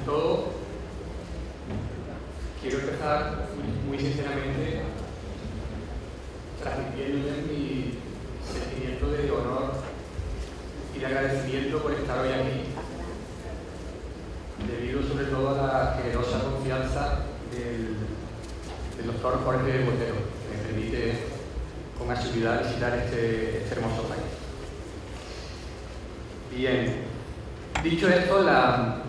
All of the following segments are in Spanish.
todo, quiero empezar muy sinceramente transmitiéndoles mi sentimiento de honor y de agradecimiento por estar hoy aquí, debido sobre todo a la generosa confianza del doctor Jorge Botero, que me permite con asiduidad visitar este hermoso país. Bien, dicho esto, la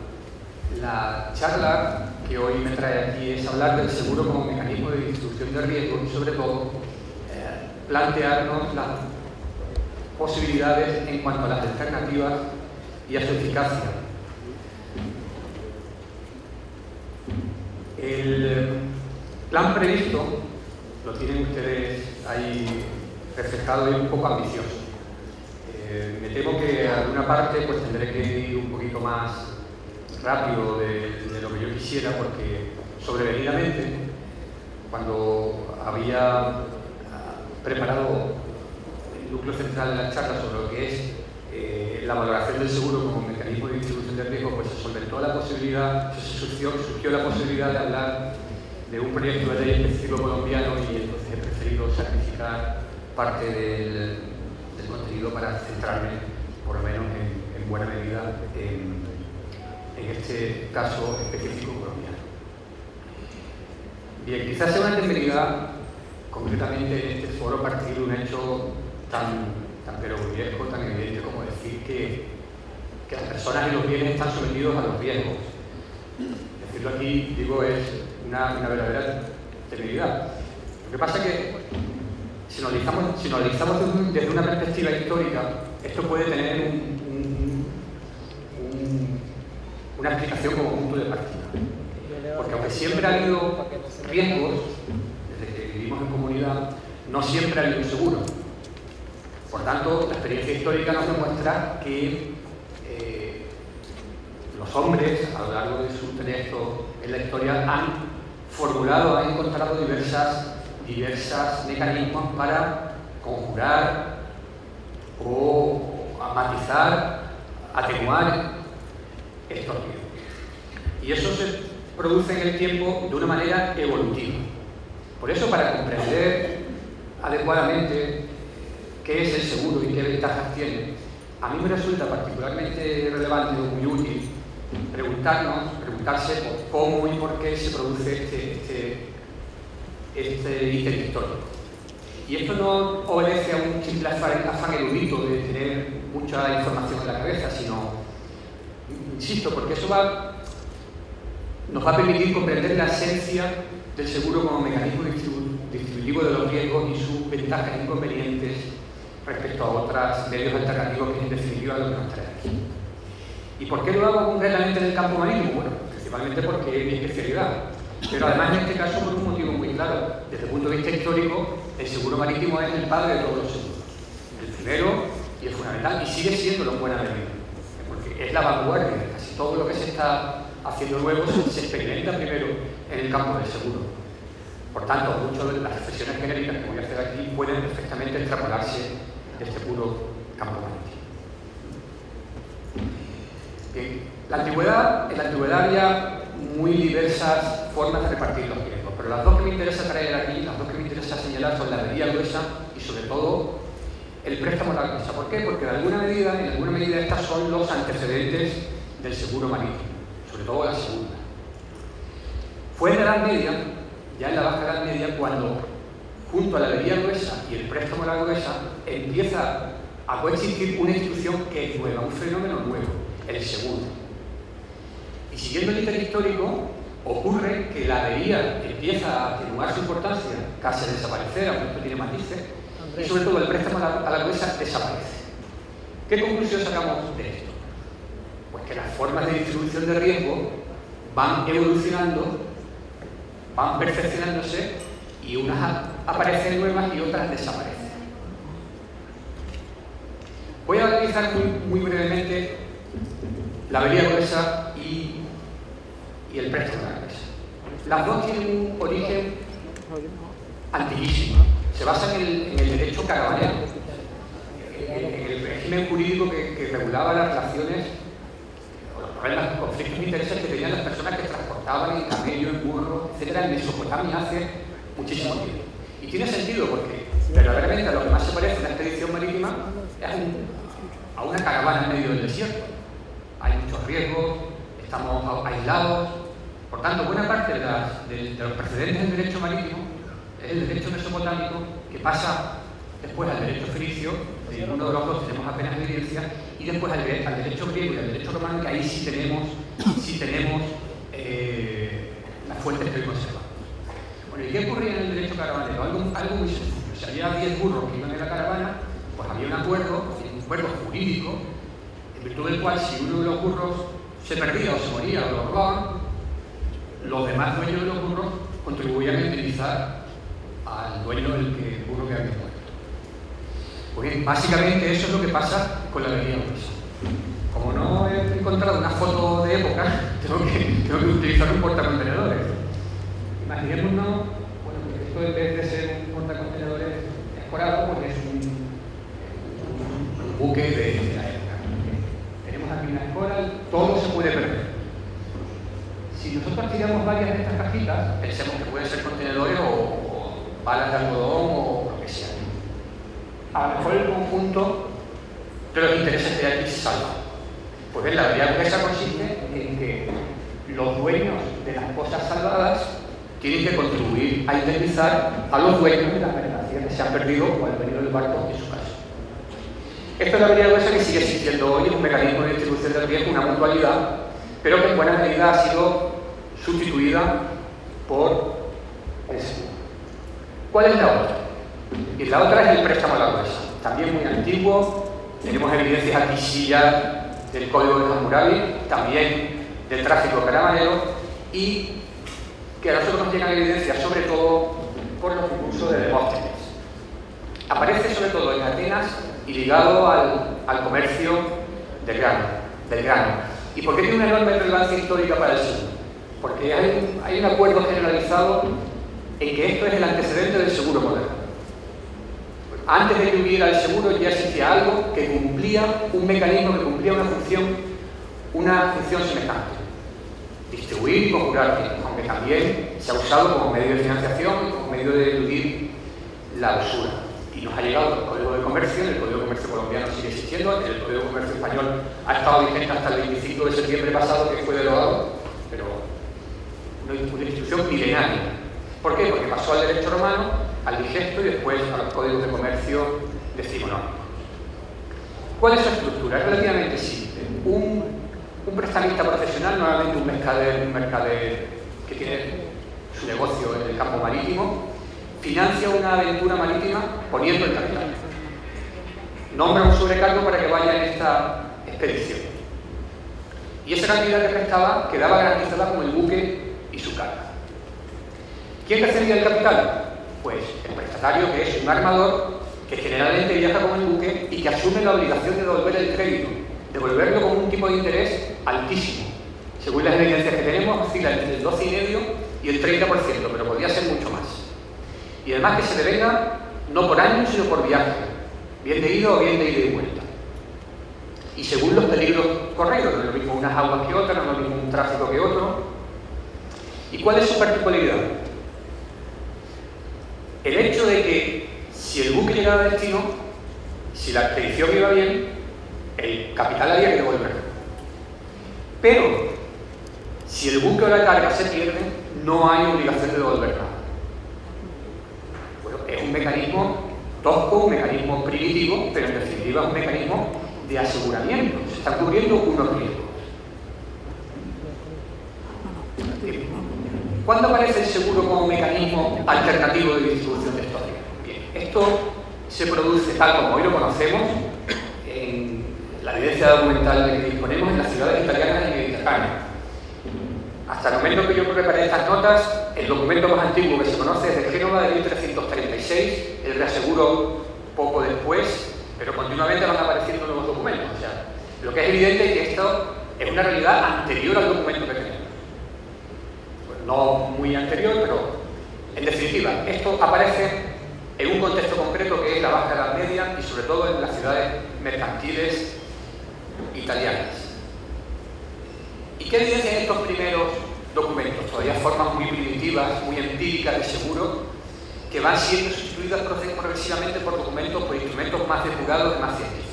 charla que hoy me trae aquí es hablar del seguro como mecanismo de distribución de riesgo y sobre todo plantearnos las posibilidades en cuanto a las alternativas y a su eficacia. El plan previsto lo tienen ustedes ahí reflejado y un poco ambicioso. Me temo que alguna parte pues tendré que ir un poquito más rápido de lo que yo quisiera, porque sobrevenidamente, cuando había preparado el núcleo central de la charla sobre lo que es la valoración del seguro como mecanismo de distribución de riesgo, pues se solventó la posibilidad, surgió la posibilidad de hablar de un proyecto de ley específico colombiano, y entonces he preferido sacrificar parte del contenido para centrarme, por lo menos en buena medida, en este caso específico colombiano. Bien, quizás sea una temeridad concretamente en este foro partir de un hecho tan perogruesco, tan evidente como decir que las personas y los bienes están sometidos a los riesgos. Decirlo aquí, digo, es una verdadera temeridad. Lo que pasa es que si lo analizamos desde una perspectiva histórica, esto puede tener una explicación como punto de partida. Porque aunque siempre ha habido riesgos, desde que vivimos en comunidad, no siempre ha habido un seguro. Por tanto, la experiencia histórica nos demuestra que los hombres, a lo largo de su trayecto en la historia, han encontrado diversos mecanismos para conjurar o matizar, atenuar estos riesgos. Y eso se produce en el tiempo de una manera evolutiva. Por eso, para comprender adecuadamente qué es el seguro y qué ventajas tiene, a mí me resulta particularmente relevante o muy útil preguntarse por cómo y por qué se produce este ítem histórico. Y esto no obedece a un simple afán erudito de tener mucha información en la cabeza, sino, insisto, porque eso nos va a permitir comprender la esencia del seguro como mecanismo distributivo de los riesgos y sus ventajas e inconvenientes respecto a otros medios alternativos, que es en definitiva lo que nos trae aquí. ¿Y por qué lo hago concretamente en el campo marítimo? Bueno, principalmente porque es mi especialidad, pero además en este caso por un motivo muy claro. Desde el punto de vista histórico, el seguro marítimo es el padre de todos los seguros. El primero y el fundamental, y sigue siendo en buena medida, porque es la vanguardia. Casi todo lo que se está haciendo nuevo se experimenta primero en el campo del seguro. Por tanto, muchas de las reflexiones genéricas que voy a hacer aquí pueden perfectamente extrapolarse de este puro campo marítimo. Bien, en la antigüedad había muy diversas formas de repartir los riesgos, pero las dos que me interesa traer aquí, las dos que me interesa señalar, son la avería gruesa y sobre todo el préstamo a la gruesa. ¿Por qué? Porque en alguna medida estas son los antecedentes del seguro marítimo, sobre todo la segunda. Fue en la Edad Media, ya en la Baja Edad Media, cuando junto a la avería gruesa y el préstamo a la gruesa empieza a coexistir una institución que es nueva, un fenómeno nuevo, el seguro. Y siguiendo el ítem histórico, ocurre que la avería empieza a atenuar su importancia, casi a desaparecer, aunque esto tiene matices, y sobre todo el préstamo a la gruesa desaparece. ¿Qué conclusión sacamos de esto? Pues que las formas de distribución de riesgo van evolucionando, van perfeccionándose, y unas aparecen nuevas y otras desaparecen. Voy a analizar muy brevemente la avería gruesa y el préstamo a la gruesa. Las dos tienen un origen antiquísimo. Se basan en el derecho caravanero, en el régimen jurídico que regulaba las relaciones, ver los conflictos de intereses que tenían las personas que transportaban en camello, en burro, etcétera, en Mesopotamia hace muchísimo tiempo. Y tiene sentido porque verdaderamente a lo que más se parece una expedición marítima es a una caravana en medio del desierto. Hay muchos riesgos, estamos aislados. Por tanto, buena parte de los precedentes del derecho marítimo es el derecho mesopotámico que pasa después al derecho fenicio, de uno de los dos tenemos apenas evidencia, y después al derecho griego y al derecho romano, que ahí sí tenemos las fuentes que hoy conservamos. Bueno, ¿y qué ocurría en el derecho caravanero? Algo muy sencillo. Si había 10 burros que iban en la caravana, pues había un acuerdo jurídico, en virtud del cual si uno de los burros se perdía o se moría o lo robaban, los demás dueños de los burros contribuían a indemnizar al dueño del burro que había muerto. Pues bien, básicamente eso es lo que pasa con la veguería gruesa. Como no he encontrado una foto de época, tengo que utilizar un portacontenedores. Imaginémonos, bueno, que esto en vez de ser un portacontenedores escorado, pues es un buque de la época. Tenemos aquí una escora, todo se puede perder. Si nosotros tiramos varias de estas cajitas, pensemos que pueden ser contenedores o balas de algodón o lo que sea. A lo mejor el conjunto de los intereses de aquí se salva. Pues bien, la realidad gruesa consiste en que los dueños de las cosas salvadas tienen que contribuir a indemnizar a los dueños de las mercancías que se han perdido o han venido del barco en su caso. Esto es la realidad gruesa que sigue existiendo hoy, es un mecanismo de distribución del riesgo, una mutualidad, pero que en buena medida ha sido sustituida por el seguro. ¿Cuál es la otra? Y la otra es el préstamo a la gruesa, también muy antiguo. Tenemos evidencias aquí sí ya del Código de Hammurabi, también del tráfico caravanero, y que a nosotros nos llegan evidencias sobre todo por los discursos de Demóstenes. Aparece sobre todo en Atenas y ligado al comercio del grano. ¿Y por qué tiene una enorme relevancia histórica para el seguro? Porque hay un acuerdo generalizado en que esto es el antecedente del seguro moderno. Antes de que hubiera el seguro ya existía algo que cumplía un mecanismo, que cumplía una función semejante. Distribuir y conjurar bienes, aunque también se ha usado como medio de financiación y como medio de eludir la usura. Y nos ha llegado el Código de Comercio, el Código de Comercio colombiano sigue existiendo, el Código de Comercio español ha estado vigente hasta el 25 de septiembre pasado, que fue derogado, pero una institución milenaria. ¿Por qué? Porque pasó al derecho romano, al digesto y después a los códigos de comercio decimonónicos. ¿Cuál es su estructura? Es relativamente simple. Un prestamista profesional, normalmente un mercader que tiene su negocio en el campo marítimo, financia una aventura marítima poniendo el capital. Nombra un sobrecargo para que vaya en esta expedición. Y esa cantidad que prestaba quedaba garantizada con el buque y su carga. ¿Quién recibía el capital? Pues el prestatario, que es un armador que generalmente viaja con el buque y que asume la obligación de devolver el crédito, devolverlo con un tipo de interés altísimo. Según las evidencias que tenemos, oscila entre el 12,5% y el 30%, pero podría ser mucho más. Y además que se devenga no por año, sino por viaje, bien de ida o bien de ida y vuelta. Y según los peligros corridos, no es lo mismo unas aguas que otras, no es lo mismo un tráfico que otro. ¿Y cuál es su particularidad? El hecho de que si el buque llegaba a destino, si la expedición iba bien, el capital había que devolverlo. Pero si el buque o la carga se pierde, no hay obligación de devolver nada. Bueno, es un mecanismo tosco, un mecanismo primitivo, pero en definitiva es un mecanismo de aseguramiento. Se están cubriendo unos riesgos. ¿Cuándo aparece el seguro como mecanismo alternativo de distribución de estos riesgos? Bien, esto se produce tal como hoy lo conocemos en la evidencia documental de que disponemos en las ciudades italianas del Mediterráneo. Hasta el momento que yo preparé estas notas, el documento más antiguo que se conoce es de Génova de 1336, el reaseguro poco después, pero continuamente van apareciendo nuevos documentos. O sea, lo que es evidente es que esto es una realidad anterior al documento que tenemos. No muy anterior, pero en definitiva, esto aparece en un contexto concreto que es la Baja Edad Media y sobre todo en las ciudades mercantiles italianas. ¿Y qué evidencian estos primeros documentos? Todavía formas muy primitivas, muy empíricas de seguro, que van siendo sustituidas progresivamente por documentos, por instrumentos más depurados y más científicos.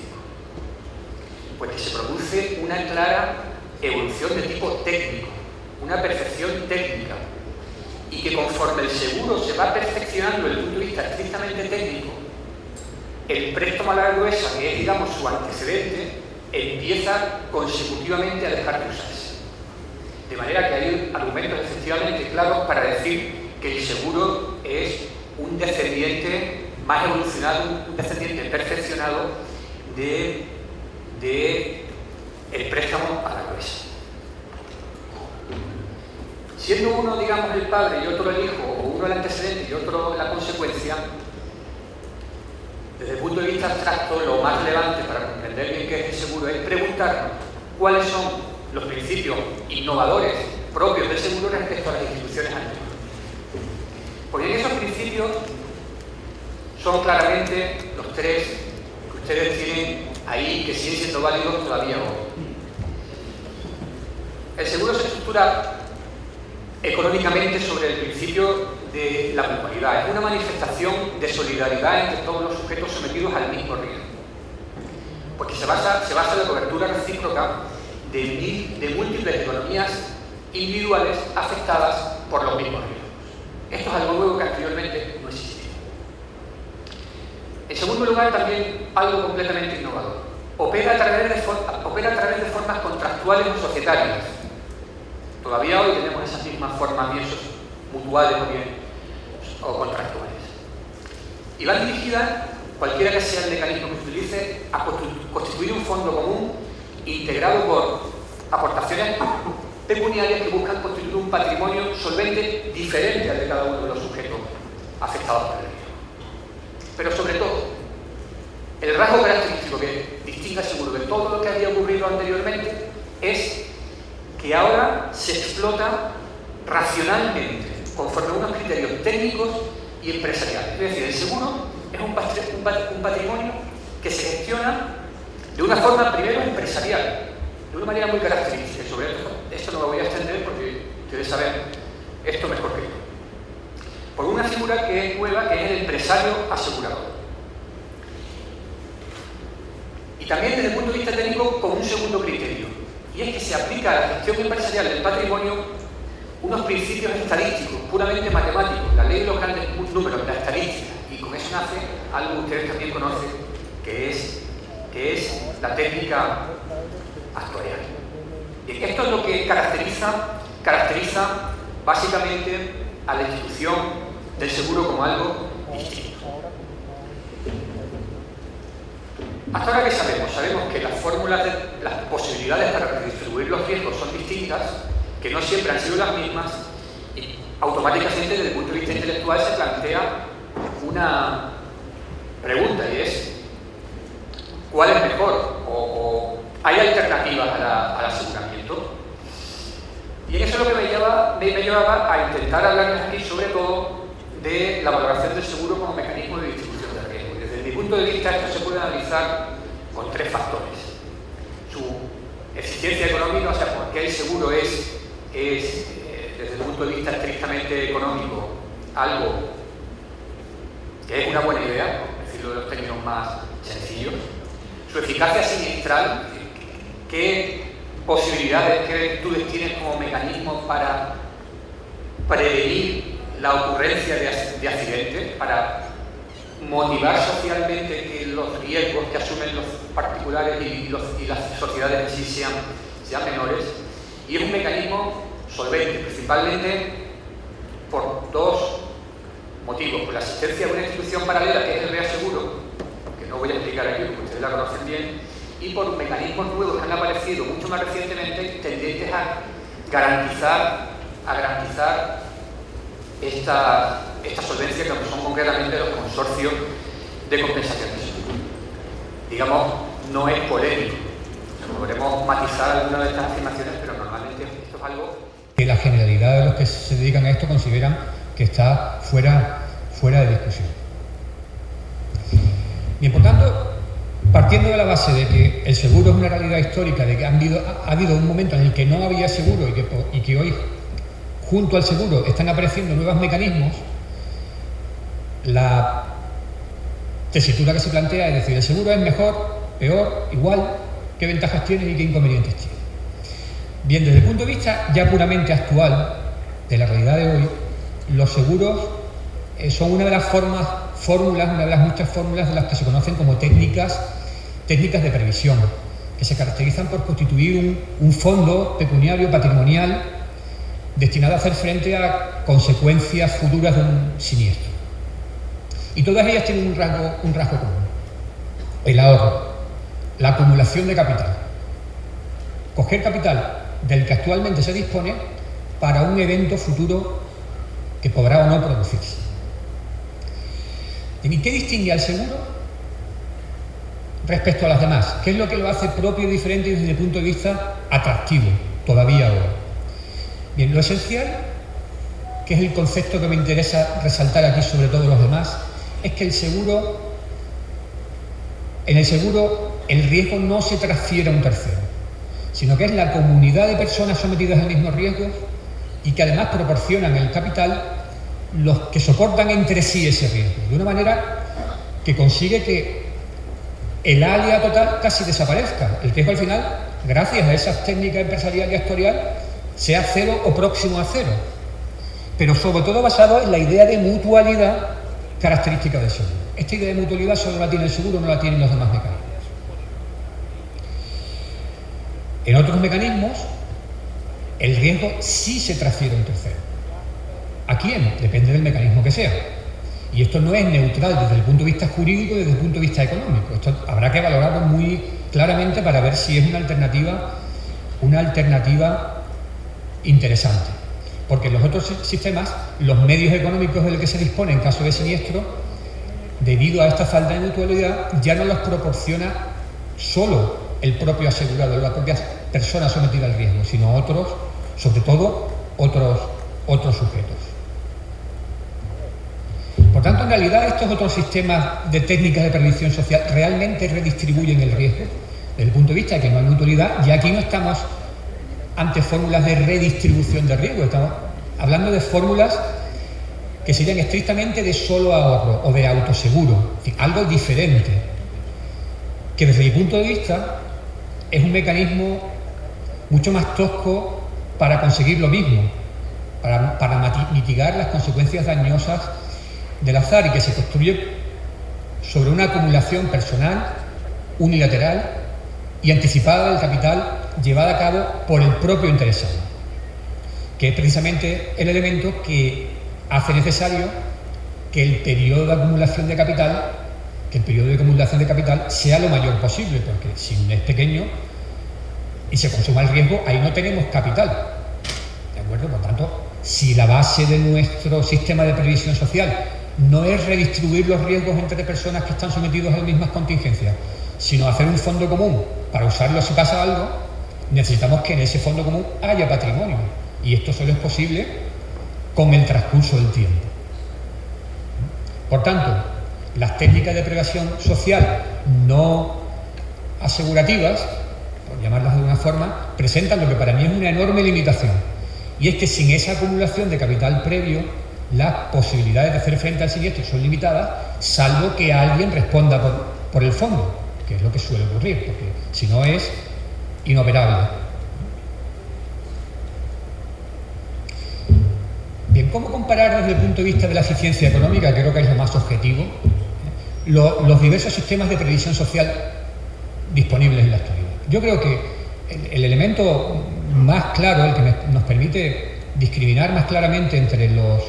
Pues que se produce una clara evolución de tipo técnico, una perfección técnica, y que conforme el seguro se va perfeccionando desde el punto de vista estrictamente técnico, el préstamo a la gruesa, que es, digamos, su antecedente, empieza consecutivamente a dejar de usarse. De manera que hay argumentos efectivamente claros para decir que el seguro es un descendiente más evolucionado, un descendiente perfeccionado de el préstamo a la gruesa. Siendo uno, digamos, el padre y otro el hijo, o uno el antecedente y otro la consecuencia, desde el punto de vista abstracto, lo más relevante para comprender bien qué es el seguro es preguntarnos cuáles son los principios innovadores propios del seguro respecto a las instituciones anteriores. Porque en esos principios son claramente los tres que ustedes tienen ahí, que siguen siendo válidos todavía hoy. El seguro se estructura económicamente sobre el principio de la mutualidad. Es una manifestación de solidaridad entre todos los sujetos sometidos al mismo riesgo. Porque se basa en la cobertura recíproca de múltiples economías individuales afectadas por los mismos riesgos. Esto es algo nuevo que anteriormente no existía. En segundo lugar, también algo completamente innovador. Opera a través de formas contractuales o societarias. Todavía hoy tenemos esas mismas formas bien mutuales o contractuales. Y van dirigidas, cualquiera que sea el mecanismo que se utilice, a constituir un fondo común integrado por aportaciones pecuniarias que buscan constituir un patrimonio solvente diferente al de cada uno de los sujetos afectados por el riesgo. Pero sobre todo, el rasgo característico que distingue al seguro de todo lo que había ocurrido anteriormente es que ahora se explota racionalmente, conforme a unos criterios técnicos y empresariales. Es decir, el seguro es un patrimonio que se gestiona de una forma, primero, empresarial, de una manera muy característica. Y sobre esto no me voy a extender porque ustedes saben esto mejor que yo. Por una figura que es nueva, que es el empresario asegurador. Y también desde el punto de vista técnico con un segundo criterio, y es que se aplica a la gestión empresarial del patrimonio unos principios estadísticos, puramente matemáticos, la ley de los grandes números, la estadística, y con eso nace algo que ustedes también conocen, que es la técnica actuarial. Y esto es lo que caracteriza básicamente a la institución del seguro como algo distinto. Hasta ahora, ¿qué sabemos? Sabemos que las fórmulas, las posibilidades para redistribuir los riesgos son distintas, que no siempre han sido las mismas, y automáticamente desde el punto de vista intelectual se plantea una pregunta, y es ¿cuál es mejor? ¿O hay alternativas al aseguramiento? Y en eso es lo que me llevaba a intentar hablarles aquí sobre todo de la valoración del seguro como mecanismo de distribución de riesgo. Desde mi punto de vista, esto se puede analizar con tres factores. Su eficiencia económica, o sea, por qué el seguro es desde el punto de vista estrictamente económico algo que es una buena idea, por decirlo de los términos más sencillos. Su eficacia siniestral, qué posibilidades, qué virtudes tienes como mecanismo para prevenir la ocurrencia de accidentes, para motivar socialmente que los riesgos que asumen los particulares y las sociedades en sí sean menores. Y es un mecanismo solvente, principalmente por dos motivos: por la existencia de una institución paralela que es el reaseguro, que no voy a explicar aquí porque ustedes la conocen bien, y por mecanismos nuevos que han aparecido mucho más recientemente tendentes a garantizar esta solvencia, que son concretamente los consorcios de compensaciones. Digamos, no es polémico. Podremos matizar alguna de estas afirmaciones, pero normalmente esto es algo que la generalidad de los que se dedican a esto consideran que está fuera de discusión. Bien, por tanto, partiendo de la base de que el seguro es una realidad histórica, de que ha habido un momento en el que no había seguro y que hoy, junto al seguro, están apareciendo nuevos mecanismos, la tesitura que se plantea es decir, el seguro es mejor, peor, igual, qué ventajas tiene y qué inconvenientes tiene. Bien, desde el punto de vista ya puramente actual de la realidad de hoy, los seguros son una de las fórmulas, una de las muchas fórmulas de las que se conocen como técnicas de previsión, que se caracterizan por constituir un fondo pecuniario patrimonial destinado a hacer frente a consecuencias futuras de un siniestro. Y todas ellas tienen un rasgo común: el ahorro, la acumulación de capital. Coger capital del que actualmente se dispone para un evento futuro que podrá o no producirse. ¿Y qué distingue al seguro respecto a las demás? ¿Qué es lo que lo hace propio y diferente desde el punto de vista atractivo, todavía ahora? Bien, lo esencial, que es el concepto que me interesa resaltar aquí sobre todos los demás, es que en el seguro el riesgo no se transfiere a un tercero, sino que es la comunidad de personas sometidas al mismo riesgo y que además proporcionan el capital los que soportan entre sí ese riesgo, de una manera que consigue que el alia total casi desaparezca. El riesgo al final, gracias a esas técnicas empresarial y actuarial, sea cero o próximo a cero, pero sobre todo basado en la idea de mutualidad característica del seguro. Esta idea de mutualidad solo la tiene el seguro, no la tienen los demás mecanismos. En otros mecanismos, el riesgo sí se transfiere a un tercero. ¿A quién? Depende del mecanismo que sea. Y esto no es neutral desde el punto de vista jurídico y desde el punto de vista económico. Esto habrá que valorarlo muy claramente para ver si es una alternativa interesante. Porque en los otros sistemas, los medios económicos de los que se dispone en caso de siniestro, debido a esta falta de mutualidad, ya no los proporciona solo el propio asegurado, la propia persona sometida al riesgo, sino otros, sobre todo otros sujetos. Por tanto, en realidad, estos otros sistemas de técnicas de previsión social realmente redistribuyen el riesgo, desde el punto de vista de que no hay mutualidad, y aquí no estamos ante fórmulas de redistribución de riesgo, estamos hablando de fórmulas que serían estrictamente de solo ahorro o de autoseguro, es decir, algo diferente, que desde mi punto de vista es un mecanismo mucho más tosco para conseguir lo mismo, para mitigar las consecuencias dañosas del azar, y que se construye sobre una acumulación personal, unilateral y anticipada del capital llevada a cabo por el propio interesado, que es precisamente el elemento que hace necesario que el periodo de acumulación de capital sea lo mayor posible, porque si es pequeño y se consuma el riesgo, ahí no tenemos capital, ¿de acuerdo? Por tanto, si la base de nuestro sistema de previsión social no es redistribuir los riesgos entre personas que están sometidos a las mismas contingencias, sino hacer un fondo común para usarlo si pasa algo, necesitamos que en ese fondo común haya patrimonio, y esto solo es posible con el transcurso del tiempo. Por tanto, las técnicas de previsión social no asegurativas, por llamarlas de alguna forma, presentan lo que para mí es una enorme limitación, y es que sin esa acumulación de capital previo, las posibilidades de hacer frente al siniestro son limitadas, salvo que alguien responda por el fondo, que es lo que suele ocurrir, porque si no es inoperable. Bien, ¿cómo comparar desde el punto de vista de la eficiencia económica, que creo que es lo más objetivo, los diversos sistemas de previsión social disponibles en la actualidad? Yo creo que el elemento más claro, el que nos permite discriminar más claramente entre los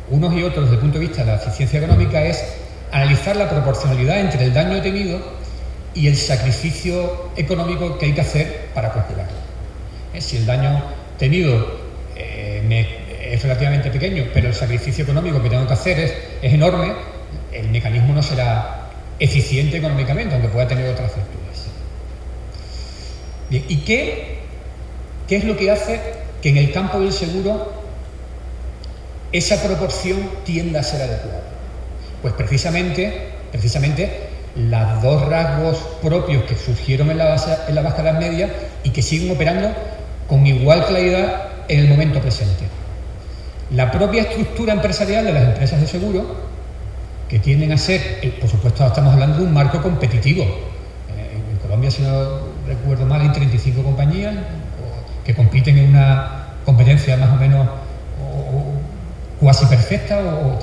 unos y otros desde el punto de vista de la eficiencia económica, es analizar la proporcionalidad entre el daño temido y el sacrificio económico que hay que hacer para calcularlo. Si el daño temido es relativamente pequeño, pero el sacrificio económico que tengo que hacer es enorme, el mecanismo no será eficiente económicamente, aunque pueda tener otras virtudes. Bien, ¿y qué es lo que hace que en el campo del seguro esa proporción tienda a ser adecuada? Pues precisamente los dos rasgos propios que surgieron en la Baja Edad Media y que siguen operando con igual claridad en el momento presente. La propia estructura empresarial de las empresas de seguro, que tienden a ser, por supuesto, ahora estamos hablando de un marco competitivo. En Colombia, si no recuerdo mal, hay 35 compañías que compiten en una competencia más o menos cuasi perfecta o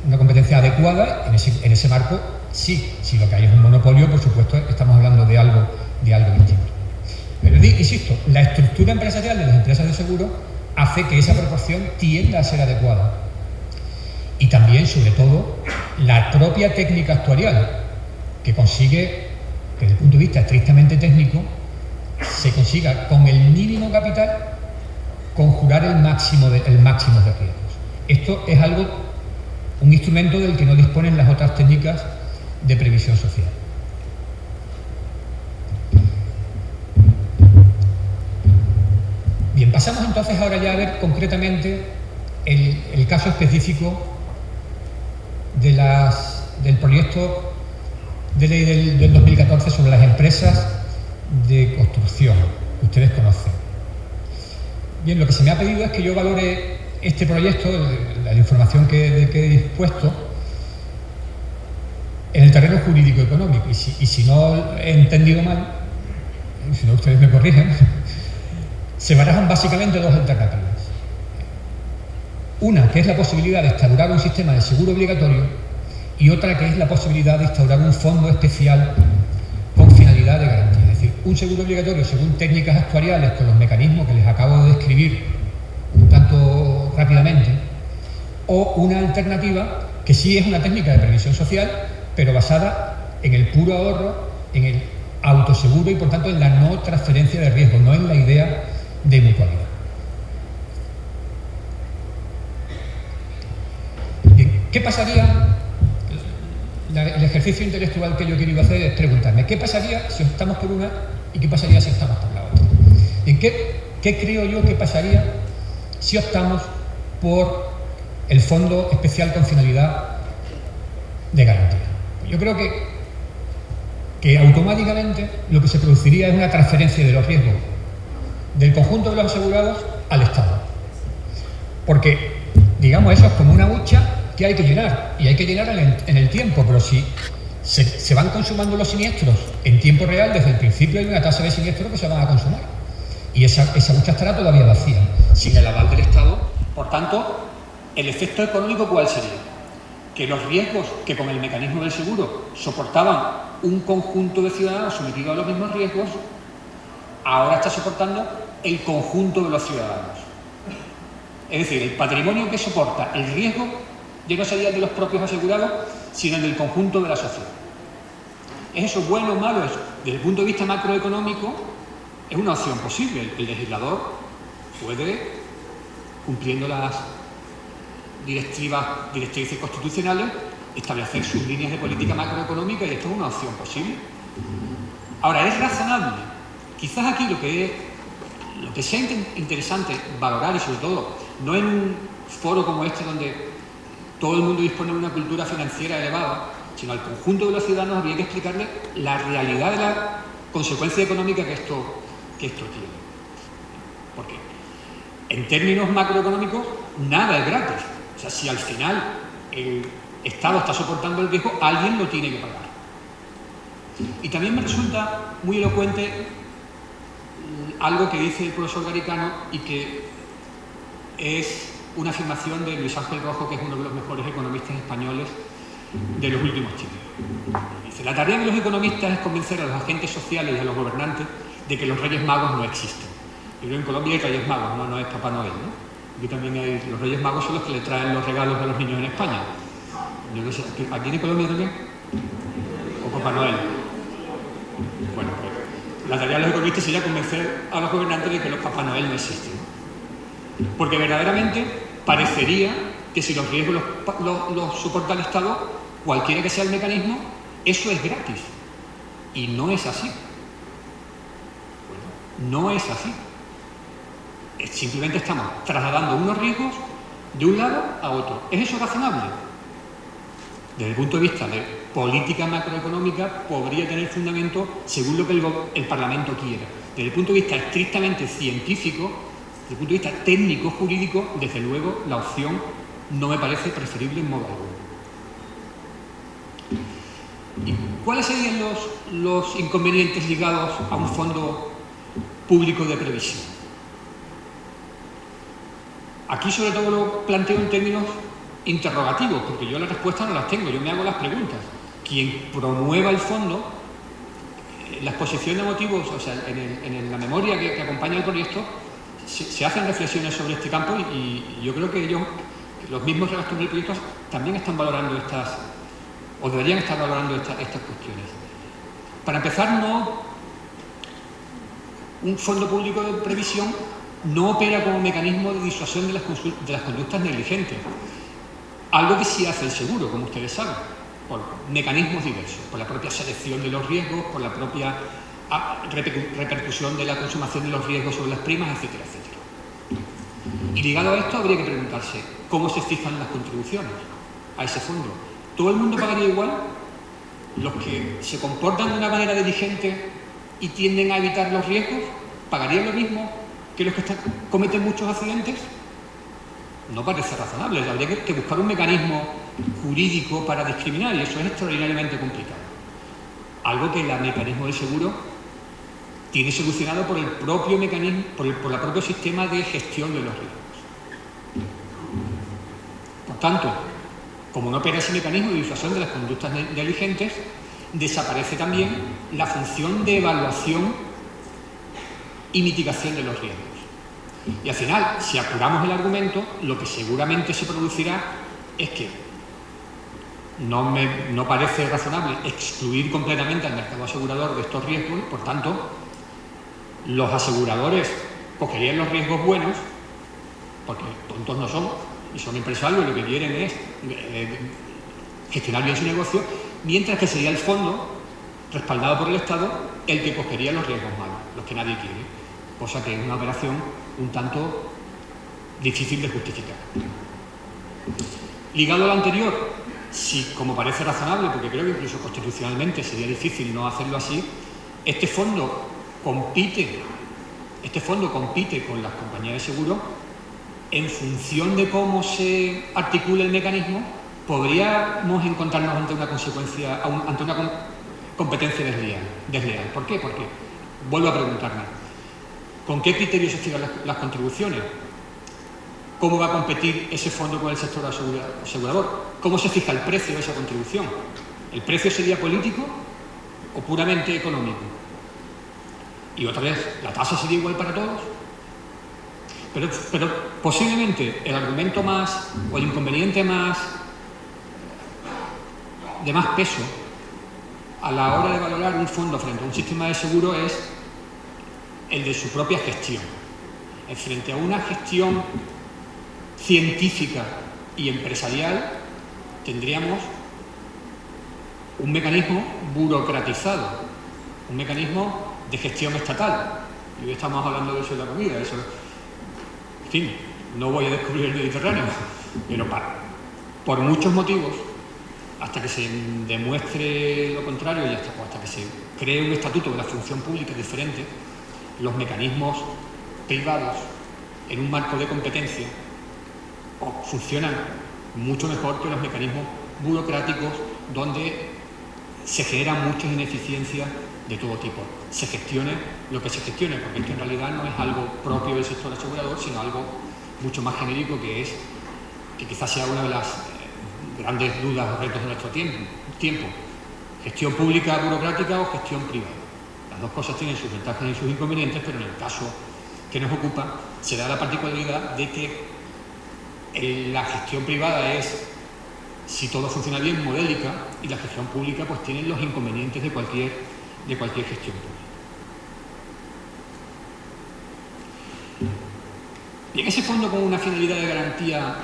una competencia adecuada. En ese marco, sí, si lo que hay es un monopolio, por supuesto, estamos hablando de algo distinto. Pero insisto, la estructura empresarial de las empresas de seguro hace que esa proporción tienda a ser adecuada. Y también, sobre todo, la propia técnica actuarial, que consigue, desde el punto de vista estrictamente técnico, se consiga con el mínimo capital conjurar el máximo de riesgos. Esto es un instrumento del que no disponen las otras técnicas de previsión social. Bien, pasamos entonces ahora ya a ver concretamente el caso específico del proyecto de ley del 2014 sobre las empresas de construcción, que ustedes conocen. Bien, lo que se me ha pedido es que yo valore este proyecto, la información que he dispuesto, en el terreno jurídico-económico. Y si no he entendido mal, si no ustedes me corrigen, se barajan básicamente dos alternativas. Una, que es la posibilidad de instaurar un sistema de seguro obligatorio, y otra, que es la posibilidad de instaurar un fondo especial con finalidad de garantía. Es decir, un seguro obligatorio según técnicas actuariales con los mecanismos que les acabo de describir un tanto rápidamente, o una alternativa que sí es una técnica de previsión social, pero basada en el puro ahorro, en el autoseguro y por tanto en la no transferencia de riesgo, no en la idea de mutualidad. Bien, ¿qué pasaría? El ejercicio intelectual que yo he querido hacer es preguntarme ¿qué pasaría si optamos por una y qué pasaría si optamos por la otra? ¿En qué creo yo que pasaría si optamos por el fondo especial con finalidad de garantía? Yo creo que automáticamente lo que se produciría es una transferencia de los riesgos del conjunto de los asegurados al Estado. Porque, digamos, eso es como una hucha que hay que llenar, y hay que llenar en el tiempo, pero si se van consumando los siniestros en tiempo real, desde el principio hay una tasa de siniestros que se van a consumar. Y esa hucha estará todavía vacía, sin el aval del Estado. Por tanto, el efecto económico, ¿cuál sería? Que los riesgos que con el mecanismo del seguro soportaban un conjunto de ciudadanos sometidos a los mismos riesgos, ahora está soportando el conjunto de los ciudadanos. Es decir, el patrimonio que soporta el riesgo ya no sería el de los propios asegurados, sino el del conjunto de la sociedad. ¿Es eso bueno o malo? Desde el punto de vista macroeconómico, es una opción posible. El legislador puede, cumpliendo las directrices constitucionales, establecer sus líneas de política macroeconómica, y esto es una opción posible. Ahora, ¿es razonable? Quizás aquí lo que sea interesante valorar, y sobre todo no en un foro como este donde todo el mundo dispone de una cultura financiera elevada, sino al conjunto de los ciudadanos habría que explicarle la realidad de la consecuencia económica que esto tiene. Porque en términos macroeconómicos nada es gratis. O sea, si al final el Estado está soportando el riesgo, alguien lo tiene que pagar. Y también me resulta muy elocuente algo que dice el profesor Garicano, y que es una afirmación de Luis Ángel Rojo, que es uno de los mejores economistas españoles de los últimos tiempos. Dice: la tarea de los economistas es convencer a los agentes sociales y a los gobernantes de que los Reyes Magos no existen. Y luego en Colombia hay Reyes Magos, no es Papá Noel, ¿no? Aquí también hay, los Reyes Magos son los que le traen los regalos a los niños en España. Yo no sé, ¿aquí en Colombia también? ¿O Papá Noel? Bueno, pues la tarea de los economistas sería convencer a los gobernantes de que los Papá Noel no existen. Porque verdaderamente parecería que si los riesgos los soporta el Estado, cualquiera que sea el mecanismo, eso es gratis. Y no es así. Bueno, no es así. Simplemente estamos trasladando unos riesgos de un lado a otro. ¿Es eso razonable? Desde el punto de vista de política macroeconómica podría tener fundamento según lo que el Parlamento quiera. Desde el punto de vista estrictamente científico, desde el punto de vista técnico, jurídico, desde luego la opción no me parece preferible en modo alguno. ¿Y cuáles serían los inconvenientes ligados a un fondo público de previsión? Aquí sobre todo lo planteo en términos interrogativos, porque yo las respuestas no las tengo, yo me hago las preguntas. Quien promueva el fondo, la exposición de motivos, o sea, en la memoria que acompaña el proyecto, se hacen reflexiones sobre este campo y yo creo que ellos, los mismos redactores del proyecto, también están valorando o deberían estar valorando estas cuestiones. Para empezar, un fondo público de previsión no opera como mecanismo de disuasión de las conductas negligentes, algo que sí hace el seguro, como ustedes saben, por mecanismos diversos, por la propia selección de los riesgos, por la propia repercusión de la consumación de los riesgos sobre las primas, etcétera, etcétera. Y ligado a esto habría que preguntarse cómo se fijan las contribuciones a ese fondo. ¿Todo el mundo pagaría igual? ¿Los que se comportan de una manera diligente y tienden a evitar los riesgos pagarían lo mismo que los que cometen muchos accidentes? No parece razonable. Habría que buscar un mecanismo jurídico para discriminar y eso es extraordinariamente complicado. Algo que el mecanismo del seguro tiene solucionado por el propio mecanismo, por el propio sistema de gestión de los riesgos. Por tanto, como no opera ese mecanismo de disuasión de las conductas negligentes, desaparece también la función de evaluación y mitigación de los riesgos. Y al final, si apuramos el argumento, lo que seguramente se producirá es que no parece razonable excluir completamente al mercado asegurador de estos riesgos, por tanto, los aseguradores cogerían los riesgos buenos, porque tontos no son, y son empresarios, lo que quieren es gestionar bien su negocio, mientras que sería el fondo, respaldado por el Estado, el que cogería los riesgos malos, los que nadie quiere, cosa que es una operación un tanto difícil de justificar. Ligado a lo anterior, si como parece razonable, porque creo que incluso constitucionalmente sería difícil no hacerlo así, este fondo compite con las compañías de seguro en función de cómo se articula el mecanismo, podríamos encontrarnos ante una competencia desleal. ¿Por qué? Porque, vuelvo a preguntarme, ¿con qué criterios se fijan las contribuciones? ¿Cómo va a competir ese fondo con el sector asegurador? ¿Cómo se fija el precio de esa contribución? ¿El precio sería político o puramente económico? Y otra vez, ¿la tasa sería igual para todos? Pero posiblemente el argumento más, o el inconveniente de más peso a la hora de valorar un fondo frente a un sistema de seguro es el de su propia gestión. Frente a una gestión científica y empresarial, tendríamos un mecanismo burocratizado, un mecanismo de gestión estatal. Y hoy estamos hablando de eso de la comida, eso. En fin, no voy a descubrir el Mediterráneo, pero por muchos motivos, hasta que se demuestre lo contrario y hasta que se cree un estatuto de la función pública diferente, los mecanismos privados en un marco de competencia funcionan mucho mejor que los mecanismos burocráticos donde se generan muchas ineficiencias de todo tipo. Se gestione lo que se gestione, porque esto en realidad no es algo propio del sector asegurador, sino algo mucho más genérico que quizás sea una de las grandes dudas o retos de nuestro tiempo. Gestión pública burocrática o gestión privada. Las dos cosas tienen sus ventajas y sus inconvenientes, pero en el caso que nos ocupa se da la particularidad de que la gestión privada es, si todo funciona bien, modélica, y la gestión pública pues tiene los inconvenientes de cualquier gestión pública. Bien, ese fondo con una finalidad de garantía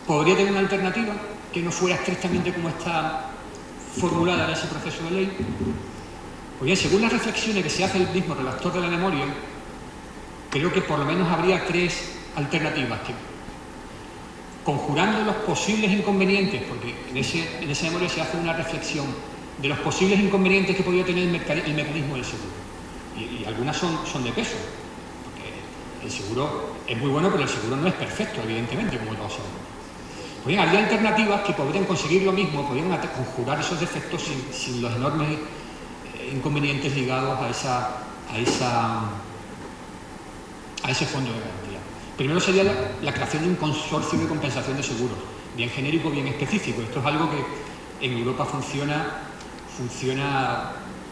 podría tener una alternativa que no fuera estrictamente como está formulada en ese proceso de ley. Pues bien, según las reflexiones que se hace el mismo redactor de la memoria, creo que por lo menos habría tres alternativas conjurando los posibles inconvenientes, porque en esa memoria se hace una reflexión de los posibles inconvenientes que podría tener el mecanismo del seguro. Y algunas son de peso, porque el seguro es muy bueno, pero el seguro no es perfecto, evidentemente, como todos sabemos. Pues bien, había alternativas que podrían conseguir lo mismo, podrían conjurar esos defectos sin los enormes inconvenientes ligados a ese fondo de garantía. Primero sería la creación de un consorcio de compensación de seguros, bien genérico, bien específico. Esto es algo que en Europa funciona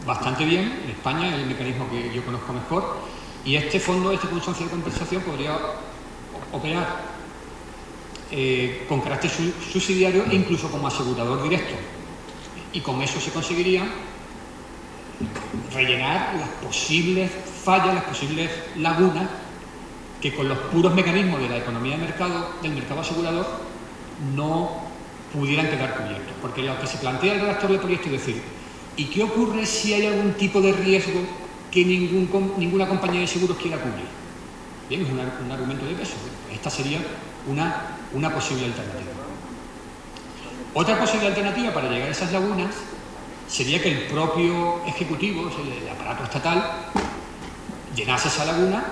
bastante bien. En España es el mecanismo que yo conozco mejor, y este consorcio de compensación podría operar con carácter subsidiario e incluso como asegurador directo, y con eso se conseguiría rellenar las posibles fallas, las posibles lagunas que con los puros mecanismos de la economía de mercado, del mercado asegurador, no pudieran quedar cubiertos. Porque lo que se plantea el redactor del proyecto es decir, ¿y qué ocurre si hay algún tipo de riesgo que ninguna compañía de seguros quiera cubrir? Bien, es un argumento de peso. Esta sería una posible alternativa. Otra posible alternativa para llegar a esas lagunas sería que el propio ejecutivo, el aparato estatal, llenase esa laguna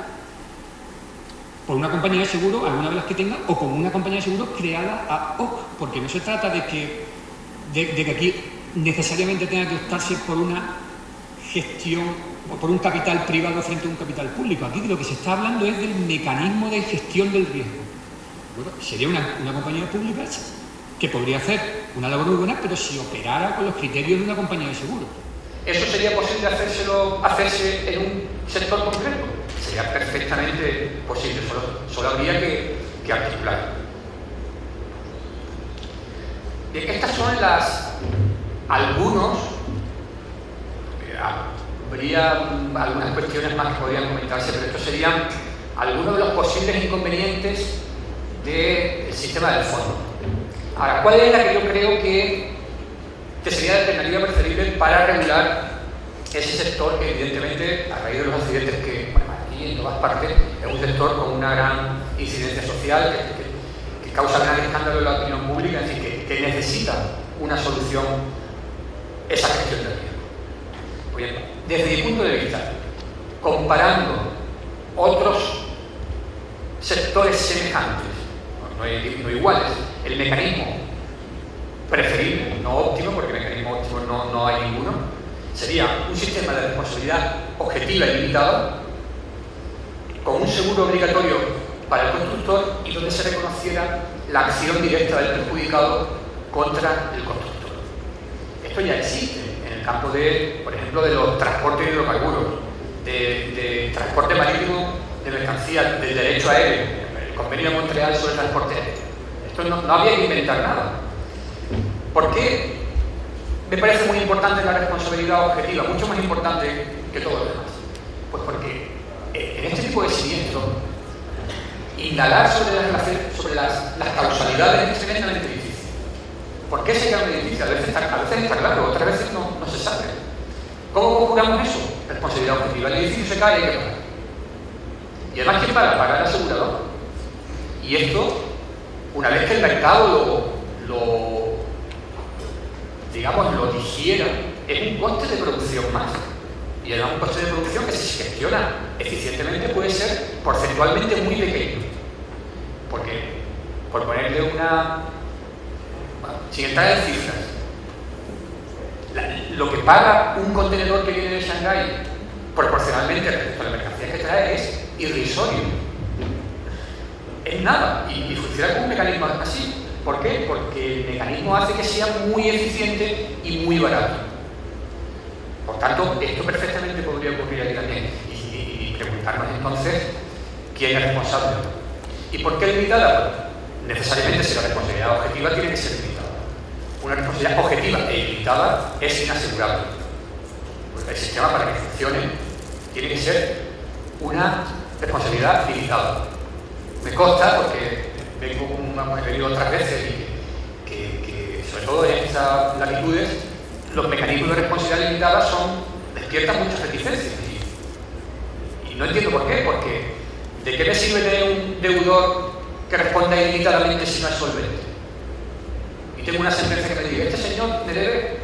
por una compañía de seguro, alguna de las que tenga, o con una compañía de seguro creada ad hoc, porque no se trata de que aquí necesariamente tenga que optarse por una gestión o por un capital privado frente a un capital público. Aquí lo que se está hablando es del mecanismo de gestión del riesgo. Bueno, sería una compañía pública que podría hacer una labor muy buena, pero si operara con los criterios de una compañía de seguros. ¿Eso sería posible hacerse en un sector concreto? Sería perfectamente posible, solo habría que articular. Bien, estas son habría algunas cuestiones más que podrían comentarse, pero estos serían algunos de los posibles inconvenientes del sistema del fondo. Ahora, ¿cuál es la que yo creo que sería la alternativa preferible para regular ese sector que evidentemente, a raíz de los accidentes que, aquí en todas partes, es un sector con una gran incidencia social que causa gran escándalo en la opinión pública, es decir, que necesita una solución esa gestión del riesgo? Pues bien, desde mi punto de vista, comparando otros sectores semejantes, no iguales, el mecanismo preferible, no óptimo, porque mecanismo óptimo no hay ninguno, sería un sistema de responsabilidad objetiva y limitada, con un seguro obligatorio para el constructor y donde se reconociera la acción directa del perjudicado contra el constructor. Esto ya existe en el campo por ejemplo, de los transportes de hidrocarburos, de transporte marítimo de mercancías, del derecho aéreo, el convenio de Montreal sobre el transporte aéreo. Esto no había que inventar nada. ¿Por qué me parece muy importante la responsabilidad objetiva? Mucho más importante que todo lo demás. Pues porque en este tipo de siniestros, indagar sobre las causalidades es tremendamente difícil. ¿Por qué se llama difícil? A veces está claro, otras veces no se sabe. ¿Cómo conjugamos eso? Responsabilidad objetiva. El edificio se cae y hay que pagar. Y además, ¿quién paga? Paga el asegurador. Y esto, una vez que el mercado lo digiera, es un coste de producción más. Y además un coste de producción que, si se gestiona eficientemente, puede ser porcentualmente muy pequeño. Porque, por ponerle sin entrar en cifras, lo que paga un contenedor que viene de Shanghái proporcionalmente respecto a la mercancía que trae es irrisorio. Es nada. Y funciona como un mecanismo así. ¿Por qué? Porque el mecanismo hace que sea muy eficiente y muy barato. Por tanto, esto perfectamente podría ocurrir aquí también. Y preguntarnos entonces quién es responsable. ¿Y por qué limitada? Pues, necesariamente, si la responsabilidad objetiva tiene que ser limitada. Una responsabilidad objetiva e ilimitada es inasegurable. Porque el sistema, para que funcione, tiene que ser una responsabilidad limitada. Me consta, porque vengo como hemos venido otras veces, y que sobre todo en estas latitudes, los mecanismos de responsabilidad limitada despiertan muchas reticencias. Y no entiendo por qué, porque ¿de qué me sirve tener un deudor que responda ilimitadamente si no es solvente. Y tengo una sentencia que me diga, este señor me debe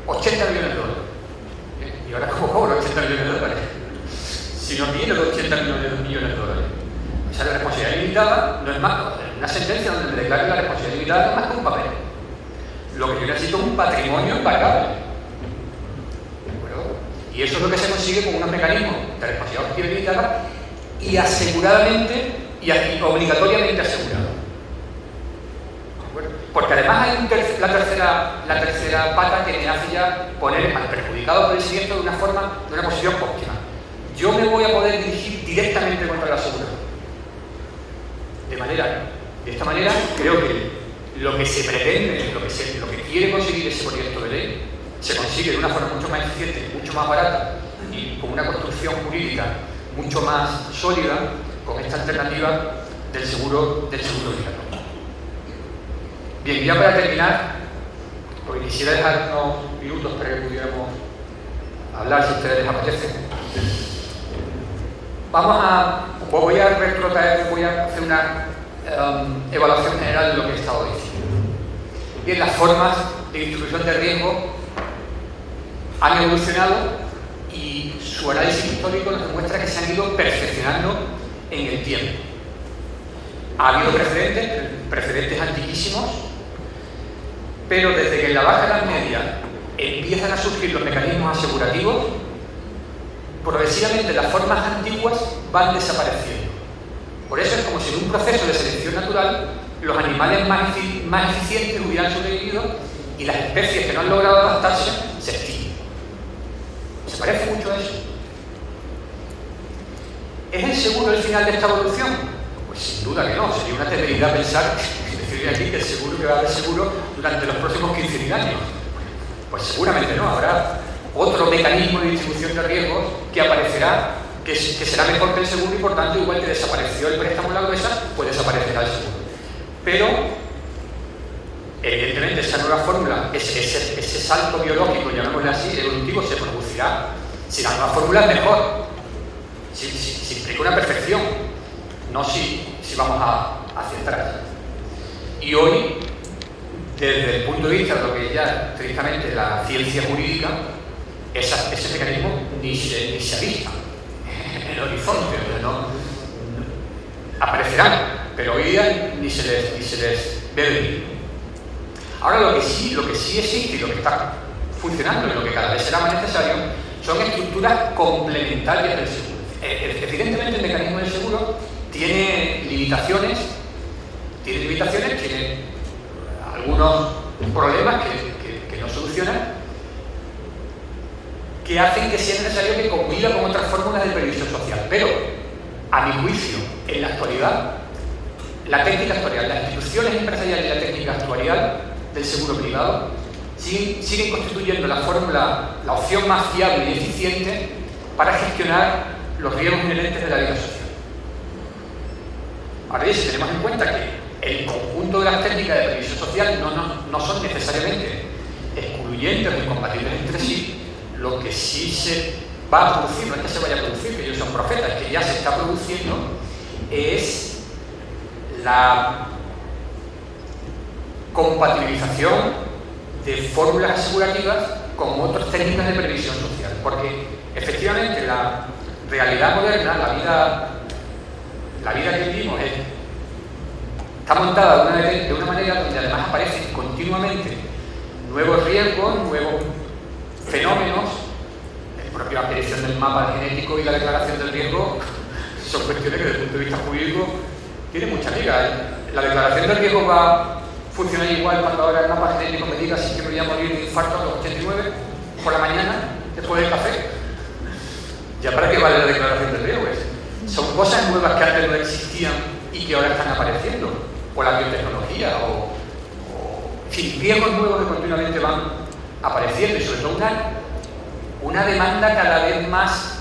80 millones de dólares. ¿Y ahora cómo cobro 80 millones de dólares? Si no tiene los 80 millones de dólares. O sea, la responsabilidad limitada no es más, una sentencia donde me declare la responsabilidad limitada no es más que un papel. Lo que yo necesito es un patrimonio impagable. ¿De acuerdo? Y eso es lo que se consigue con unos mecanismos de responsabilidad objetiva limitada y aseguradamente y obligatoriamente asegurado. Porque además hay la tercera pata que me hace ya poner al perjudicado por el siniestro de una posición óptima. Yo me voy a poder dirigir directamente contra el asegurado. De esta manera, creo que lo que se pretende, lo que quiere conseguir ese proyecto de ley, se consigue de una forma mucho más eficiente, mucho más barata y con una construcción jurídica mucho más sólida con esta alternativa del seguro obligatorio. Bien, ya para terminar, porque quisiera dejar unos minutos para que pudiéramos hablar, si a ustedes les apetece. Voy a hacer una evaluación general de lo que he estado diciendo. Bien, las formas de distribución de riesgo han evolucionado y su análisis histórico nos demuestra que se han ido perfeccionando en el tiempo. Ha habido precedentes antiquísimos, pero desde que en la Baja Edad Media empiezan a surgir los mecanismos asegurativos, progresivamente las formas antiguas van desapareciendo. Por eso es como si en un proceso de selección natural los animales más eficientes hubieran sobrevivido y las especies que no han logrado adaptarse se extinguen. ¿Se parece mucho a eso? ¿Es el seguro el final de esta evolución? Pues sin duda que no. Sería una temeridad pensar, decir aquí, que el seguro que va a haber seguro durante los próximos 15.000 años. Pues seguramente no. Habrá otro mecanismo de distribución de riesgos que aparecerá, que será mejor que el seguro y por tanto, igual que desapareció el préstamo en la gruesa, pues desaparecerá el seguro. Pero, evidentemente, esa nueva fórmula, ese salto biológico, llamémosle así, evolutivo, se producirá si la nueva fórmula es mejor, si implica una perfección, no si vamos hacia atrás. Y hoy, desde el punto de vista de lo que es ya estrictamente la ciencia jurídica, ese mecanismo ni se avista en el horizonte, no aparecerán, pero hoy día ni se les ve venir. Ahora lo que sí existe y lo que está funcionando y lo que cada vez será más necesario son estructuras complementarias del seguro. Evidentemente el mecanismo del seguro tiene limitaciones, tiene algunos problemas que no solucionan, que hacen que sea necesario que conviva con otras fórmulas de previsión social. Pero, a mi juicio, en la actualidad, la técnica actuarial, las instituciones empresariales y la técnica actuarial del seguro privado siguen constituyendo la opción más fiable y eficiente para gestionar los riesgos inherentes de la vida social. Ahora bien, si tenemos en cuenta que el conjunto de las técnicas de previsión social no son necesariamente excluyentes o incompatibles entre sí, lo que sí se va a producir, no es que se vaya a producir, que yo soy un profeta, es que ya se está produciendo, es la compatibilización de fórmulas asegurativas con otras técnicas de previsión social. Porque efectivamente la realidad moderna, la vida que vivimos está montada de una manera donde además aparecen continuamente nuevos riesgos, nuevos fenómenos. La propia aparición del mapa genético y la declaración del riesgo son cuestiones que desde el punto de vista jurídico tienen mucha liga. La declaración del riesgo va a funcionar igual cuando ahora el mapa genético me diga si que me voy a morir de infarto a los 89 por la mañana después del café. ¿Ya para qué vale la declaración del riesgo? Son cosas nuevas que antes no existían y que ahora están apareciendo, o la biotecnología, en fin, riesgos nuevos que continuamente van apareciendo y sobre todo una demanda cada vez más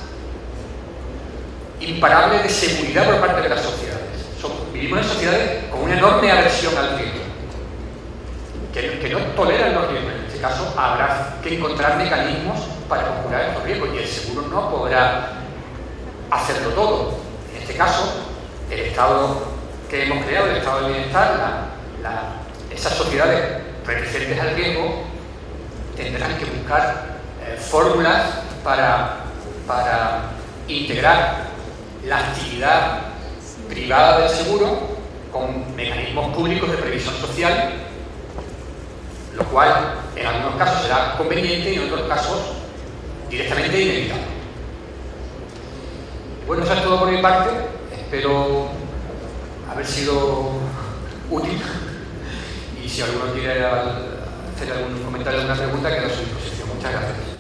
imparable de seguridad por parte de las sociedades. Vivimos en sociedades con una enorme aversión al riesgo, que no toleran los riesgos. En este caso habrá que encontrar mecanismos para conjurar estos riesgos y el seguro no podrá hacerlo todo. En este caso, el Estado que hemos creado, el estado de bienestar, esas sociedades reticentes al riesgo, tendrán que buscar fórmulas para integrar la actividad privada del seguro con mecanismos públicos de previsión social, lo cual en algunos casos será conveniente y en otros casos directamente inevitable. Bueno, eso es todo por mi parte. Espero haber sido útil y si alguno quiere hacer algún comentario o alguna pregunta, quedo a su disposición. Muchas gracias.